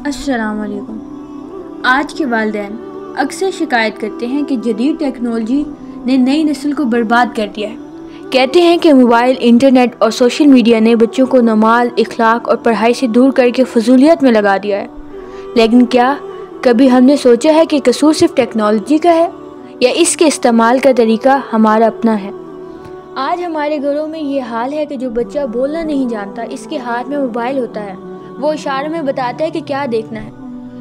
السلام علیکم۔ آج کے والدین اکثر شکایت کرتے ہیں کہ جدید ٹیکنالوجی نے نئی نسل کو برباد کر دیا ہے۔ کہتے ہیں کہ موبائل، انٹرنیٹ اور سوشل میڈیا نے بچوں کو نماز، اخلاق اور پڑھائی سے دور کر کے فضولیت میں لگا دیا ہے۔ لیکن کیا کبھی ہم نے سوچا ہے کہ قصور صرف ٹیکنالوجی کا ہے یا اس کے استعمال کا طریقہ ہمارا اپنا ہے؟ آج ہمارے گھروں میں یہ حال ہے کہ جو بچہ بولنا نہیں جانتا، اس کے ہاتھ میں موبائل ہوتا ہے۔ وہ اشاروں میں بتاتا ہے کہ کیا دیکھنا ہے۔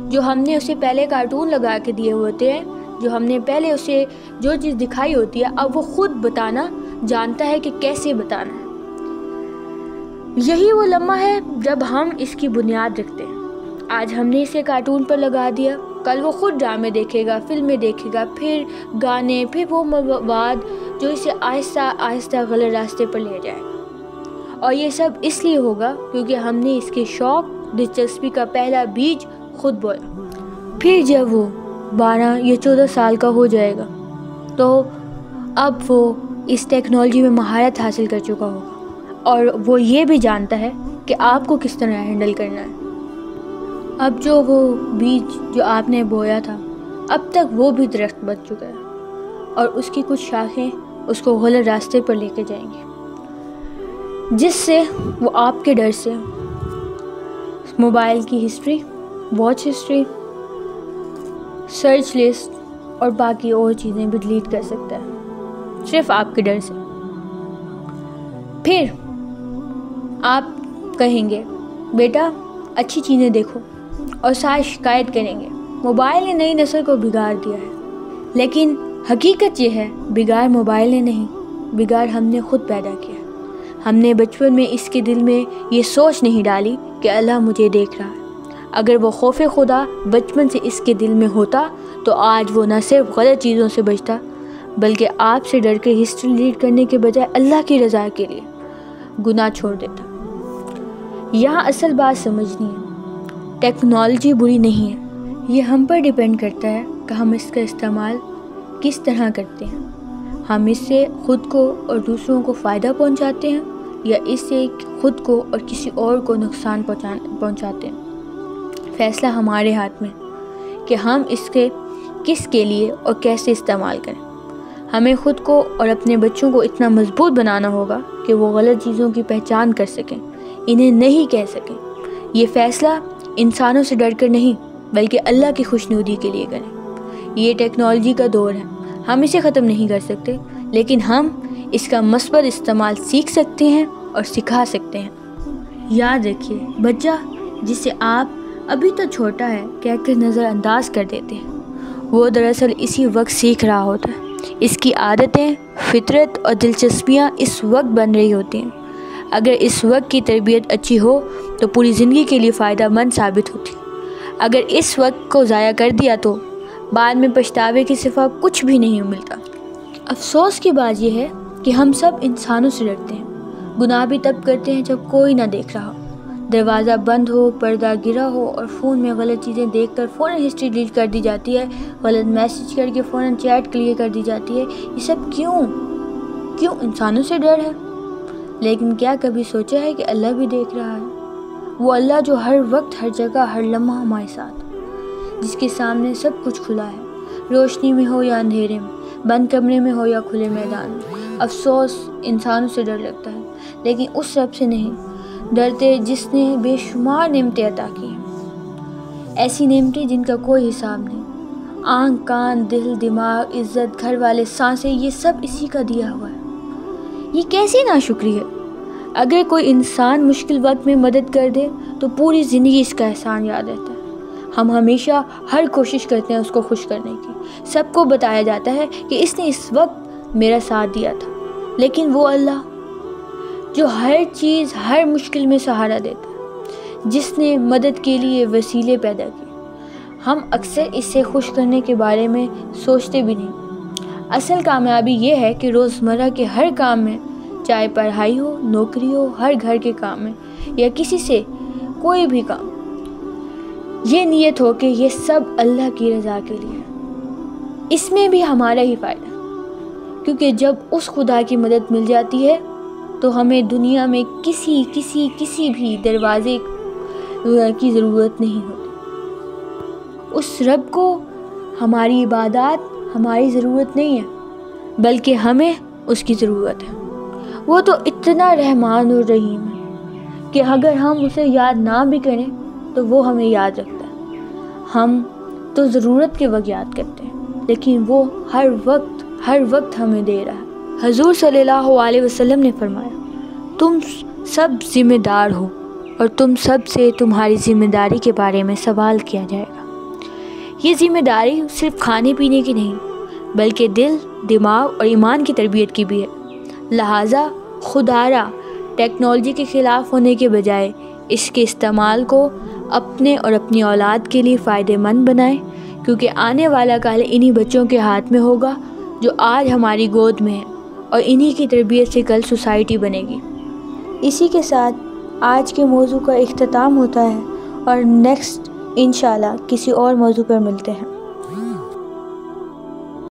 جو ہم نے اسے پہلے کارٹون لگا کے دیے ہوتے ہیں، جو ہم نے پہلے اسے جو چیز دکھائی ہوتی ہے، اب وہ خود بتانا جانتا ہے کہ کیسے بتانا ہے۔ یہی وہ لمحہ ہے جب ہم اس کی بنیاد رکھتے ہیں۔ آج ہم نے اسے کارٹون پر لگا دیا، کل وہ خود ڈرامے دیکھے گا، فلمیں دیکھے گا، پھر گانے، پھر وہ مواد جو اسے آہستہ آہستہ غلط راستے پر لے جائے گا۔ اور یہ سب اس لیے ہوگا کیونکہ ہم نے اس کے شوق، دلچسپی کا پہلا بیج خود بویا۔ پھر جب وہ 12 یا 14 سال کا ہو جائے گا تو اب وہ اس ٹیکنالوجی میں مہارت حاصل کر چکا ہوگا اور وہ یہ بھی جانتا ہے کہ آپ کو کس طرح ہینڈل کرنا ہے۔ اب جو وہ بیج جو آپ نے بویا تھا، اب تک وہ بھی درخت بن چکا ہے اور اس کی کچھ شاخیں اس کو غلط راستے پر لے کے جائیں گی، جس سے وہ آپ کے ڈر سے موبائل کی history, watch history, search list اور باقی اور چیزیں بھی ڈیلیٹ کر سکتا ہے، صرف آپ کے ڈر سے۔ پھر آپ کہیں گے بیٹا اچھی چیزیں دیکھو، اور سارے شکایت کریں گے موبائل نے نئی نسل کو بگاڑ دیا ہے۔ لیکن حقیقت یہ ہے بگاڑ موبائل نے نہیں، بگاڑ ہم نے خود پیدا کیا۔ ہم نے بچپن میں اس کے دل میں یہ سوچ نہیں ڈالی کہ اللہ مجھے دیکھ رہا ہے۔ اگر وہ خوف خدا بچپن سے اس کے دل میں ہوتا تو آج وہ نہ صرف غلط چیزوں سے بچتا بلکہ آپ سے ڈر کے ہسٹری ڈیلیٹ کرنے کے بجائے اللہ کی رضا کے لیے گناہ چھوڑ دیتا۔ یہاں اصل بات سمجھنی ہے، ٹیکنالوجی بری نہیں ہے، یہ ہم پر ڈیپینڈ کرتا ہے کہ ہم اس کا استعمال کس طرح کرتے ہیں۔ ہم اس سے خود کو اور دوسروں کو فائدہ پہنچاتے ہیں یا اس سے خود کو اور کسی اور کو نقصان پہنچاتے ہیں۔ فیصلہ ہمارے ہاتھ میں کہ ہم اس کے کس کے لیے اور کیسے استعمال کریں۔ ہمیں خود کو اور اپنے بچوں کو اتنا مضبوط بنانا ہوگا کہ وہ غلط چیزوں کی پہچان کر سکیں، انہیں نہیں کہہ سکیں۔ یہ فیصلہ انسانوں سے ڈر کر نہیں بلکہ اللہ کی خوشنودی کے لیے کریں۔ یہ ٹیکنالوجی کا دور ہے، ہم اسے ختم نہیں کر سکتے، لیکن ہم اس کا مثبت استعمال سیکھ سکتے ہیں اور سکھا سکتے ہیں۔ یاد رکھیے، بچہ جسے آپ ابھی تو چھوٹا ہے کہہ کر نظر انداز کر دیتے ہیں، وہ دراصل اسی وقت سیکھ رہا ہوتا ہے۔ اس کی عادتیں، فطرت اور دلچسپیاں اس وقت بن رہی ہوتی ہیں۔ اگر اس وقت کی تربیت اچھی ہو تو پوری زندگی کے لیے فائدہ مند ثابت ہوتی۔ اگر اس وقت کو ضائع کر دیا تو بعد میں پچھتاوے کے سوا کچھ بھی نہیں ملتا۔ افسوس کی بات یہ ہے کہ ہم سب انسانوں سے ڈرتے ہیں۔ گناہ بھی تب کرتے ہیں جب کوئی نہ دیکھ رہا ہو، دروازہ بند ہو، پردہ گرا ہو اور فون میں غلط چیزیں دیکھ کر فوراً ہسٹری ڈیلیٹ کر دی جاتی ہے، غلط میسج کر کے فوراً چیٹ کلیئر کر دی جاتی ہے۔ یہ سب کیوں انسانوں سے ڈر ہے؟ لیکن کیا کبھی سوچا ہے کہ اللہ بھی دیکھ رہا ہے؟ وہ اللہ جو ہر وقت، ہر جگہ، ہر لمحہ ہمارے ساتھ، جس کے سامنے سب کچھ کھلا ہے، روشنی میں ہو یا اندھیرے میں، بند کمرے میں ہو یا کھلے میدان میں۔ افسوس انسانوں سے ڈر لگتا ہے، لیکن اس رب سے نہیں ڈرتے جس نے بے شمار نعمتیں عطا کی ہیں، ایسی نعمتیں جن کا کوئی حساب نہیں۔ آنکھ، کان، دل، دماغ، عزت، گھر والے، سانسیں، یہ سب اسی کا دیا ہوا ہے۔ یہ کیسی ناشکری ہے؟ اگر کوئی انسان مشکل وقت میں مدد کر دے تو پوری زندگی اس کا احسان یاد رہتا ہے۔ ہم ہمیشہ ہر کوشش کرتے ہیں اس کو خوش کرنے کی، سب کو بتایا جاتا ہے کہ اس نے اس وقت میرا ساتھ دیا تھا، لیکن وہ اللہ جو ہر چیز، ہر مشکل میں سہارا دیتا ہے، جس نے مدد کے لیے وسیلے پیدا کیے، ہم اکثر اس سے خوش کرنے کے بارے میں سوچتے بھی نہیں۔ اصل کامیابی یہ ہے کہ روزمرہ کے ہر کام میں، چاہے پڑھائی ہو، نوکری ہو، ہر گھر کے کام میں یا کسی سے کوئی بھی کام، یہ نیت ہو کہ یہ سب اللہ کی رضا کے لیے، اس میں بھی ہمارا ہی فائدہ، کیونکہ جب اس خدا کی مدد مل جاتی ہے تو ہمیں دنیا میں کسی بھی دروازے کی ضرورت نہیں ہوتی۔ اس رب کو ہماری عبادات ہماری ضرورت نہیں ہے بلکہ ہمیں اس کی ضرورت ہے۔ وہ تو اتنا رحمان اور رحیم ہے کہ اگر ہم اسے یاد نہ بھی کریں تو وہ ہمیں یاد رکھتا ہے۔ ہم تو ضرورت کے وقت یاد کرتے ہیں لیکن وہ ہر وقت ہمیں دے رہا ہے۔ حضور صلی اللہ علیہ وسلم نے فرمایا، تم سب ذمہ دار ہو اور تم سب سے تمہاری ذمہ داری کے بارے میں سوال کیا جائے گا۔ یہ ذمہ داری صرف کھانے پینے کی نہیں بلکہ دل، دماغ اور ایمان کی تربیت کی بھی ہے۔ لہٰذا خدارہ ٹیکنالوجی کے خلاف ہونے کے بجائے اس کے استعمال کو اپنے اور اپنی اولاد کے لیے فائدہ مند بنائیں، کیونکہ آنے والا کل انہی بچوں کے ہاتھ میں ہوگا جو آج ہماری گود میں ہیں، اور انہی کی تربیت سے کل سوسائٹی بنے گی۔ اسی کے ساتھ آج کے موضوع کا اختتام ہوتا ہے اور نیکسٹ انشاءاللہ کسی اور موضوع پر ملتے ہیں۔